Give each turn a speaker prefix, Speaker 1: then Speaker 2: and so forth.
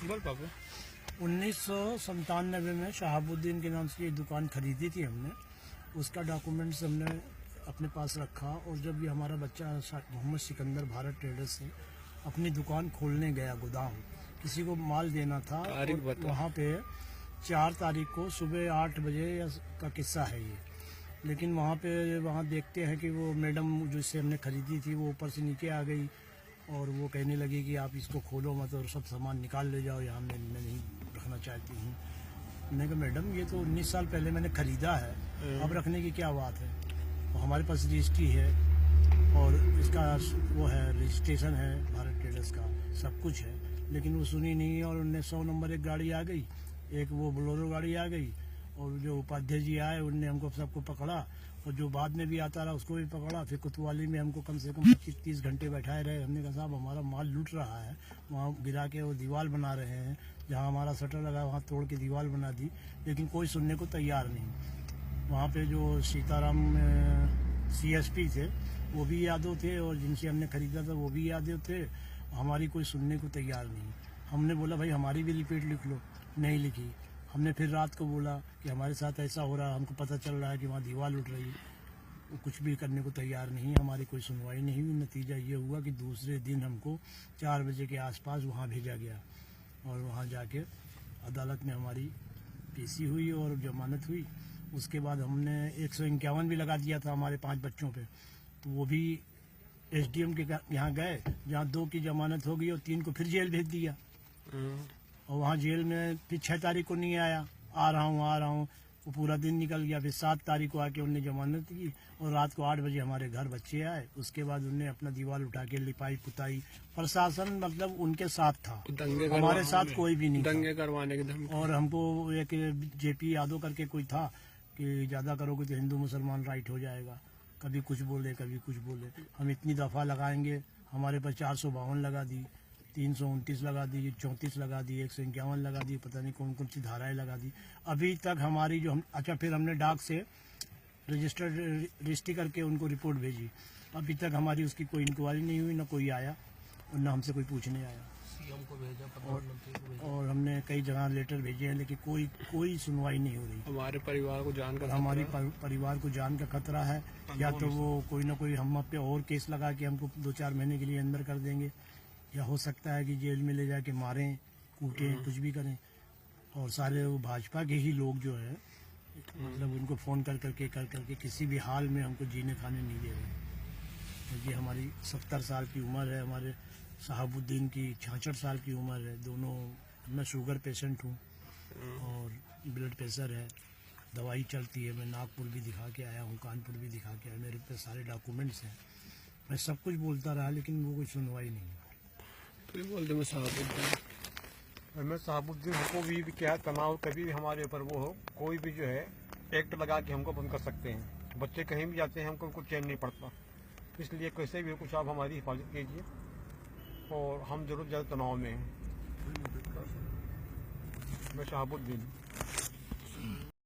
Speaker 1: बोल बाबू।
Speaker 2: 1997 में शहाबुद्दीन के नाम से ये दुकान खरीदी थी हमने। उसका डॉक्यूमेंट्स हमने अपने पास रखा और जब ये हमारा बच्चा मोहम्मद सिकंदर भारत ट्रेडर्स से अपनी दुकान खोलने गया, गोदाम किसी को माल देना था, वहाँ पे 4 तारीख को सुबह 8 बजे का किस्सा है ये। लेकिन वहाँ देखते हैं कि वो मैडम जिससे हमने खरीदी थी वो ऊपर से नीचे आ गई और वो कहने लगी कि आप इसको खोलो मत और सब सामान निकाल ले जाओ, यहाँ मैं नहीं रखना चाहती हूँ। मैंने कहा मैडम ये तो 19 साल पहले मैंने खरीदा है, अब रखने की क्या बात है। तो हमारे पास रजिस्ट्री है और इसका वो है, रजिस्ट्रेशन है भारत ट्रेडर्स का, सब कुछ है। लेकिन वो सुनी नहीं और 100 नंबर एक गाड़ी आ गई, एक वो बोलेरो गाड़ी आ गई और जो उपाध्याय जी आए उनने हमको सबको पकड़ा और जो बाद में भी आता रहा उसको भी पकड़ा। फिर कोतवाली में हमको कम से कम 25-30 घंटे बैठाए रहे। हमने कहा साहब हमारा माल लूट रहा है, वहाँ गिरा के वो दीवार बना रहे हैं, जहाँ हमारा शटर लगा वहाँ तोड़ के दीवार बना दी, लेकिन कोई सुनने को तैयार नहीं। वहाँ पे जो सीताराम CSP थे वो भी यादव थे और जिनसे हमने खरीदा था वो भी यादव थे। हमारी कोई सुनने को तैयार नहीं। हमने बोला भाई हमारी भी रिपीट लिख लो, नहीं लिखी। हमने फिर रात को बोला कि हमारे साथ ऐसा हो रहा है, हमको पता चल रहा है कि वहाँ दीवार उठ रही है। वो कुछ भी करने को तैयार नहीं, हमारी कोई सुनवाई नहीं हुई। नतीजा ये हुआ कि दूसरे दिन हमको 4 बजे के आसपास वहाँ भेजा गया और वहाँ जाके अदालत में हमारी पेशी हुई और जमानत हुई। उसके बाद हमने 151 भी लगा दिया था हमारे 5 बच्चों पे, तो वो भी SDM के यहाँ गए, जहाँ 2 की जमानत हो गई और 3 को फिर जेल भेज दिया। और वहाँ जेल में फिर 6 तारीख को नहीं आया, आ रहा हूँ, वो पूरा दिन निकल गया। फिर 7 तारीख को आके उनने जमानत की और रात को 8 बजे हमारे घर बच्चे आए। उसके बाद उनने अपना दीवार उठा के लिपाई पुताई, प्रशासन मतलब उनके साथ था, हमारे साथ कोई भी नहीं,
Speaker 1: दंगे करवाने के धमकी।
Speaker 2: और हमको एक JP यादव करके कोई था कि ज़्यादा करोगे तो हिंदू मुसलमान राइट हो जाएगा, कभी कुछ बोले कभी कुछ बोले। हम इतनी दफ़ा लगाएंगे, हमारे पर 452 लगा दी, 329 लगा दी, 34 लगा दी, 151 लगा दी, पता नहीं कौन कौन सी धाराएं लगा दी। अभी तक हमारी जो अच्छा फिर हमने डाक से रजिस्ट्री करके उनको रिपोर्ट भेजी। अभी तक हमारी उसकी कोई इंक्वायरी नहीं हुई, ना कोई आया और ना हमसे कोई पूछने आया।
Speaker 3: CM को भेजा, प्रधानमंत्री को भेजा
Speaker 2: और हमने कई जगह लेटर भेजे हैं, लेकिन कोई सुनवाई नहीं हो रही।
Speaker 1: हमारे परिवार को जान का
Speaker 2: हमारी परिवार को जान का खतरा है, या तो वो कोई ना कोई हम पे और केस लगा के हमको 2-4 महीने के लिए अंदर कर देंगे, या हो सकता है कि जेल में ले जाके मारें, कूटें, कुछ भी करें। और सारे वो भाजपा के ही लोग जो है, मतलब उनको फ़ोन कर करके किसी भी हाल में हमको जीने खाने नहीं दे रहे। क्योंकि हमारी 70 साल की उम्र है, हमारे शहाबुद्दीन की 66 साल की उम्र है दोनों। मैं शुगर पेशेंट हूँ और ब्लड प्रेशर है, दवाई चलती है। मैं नागपुर भी दिखा के आया हूँ, कानपुर भी दिखा के आया, मेरे पे सारे डॉक्यूमेंट्स हैं। मैं सब कुछ बोलता रहा लेकिन वो कोई सुनवाई नहीं।
Speaker 1: बोलते
Speaker 4: मैं शहाबुद्दीन हमको भी क्या तनाव कभी भी हमारे ऊपर वो हो, कोई भी जो है एक्ट लगा के हमको बंद कर सकते हैं। बच्चे कहीं भी जाते हैं हमको कुछ चैन नहीं पड़ता, इसलिए कैसे भी कुछ आप हमारी हिफाजत कीजिए और हम जरूर ज़्यादा तनाव में हैं। मैं शहाबुद्दीन।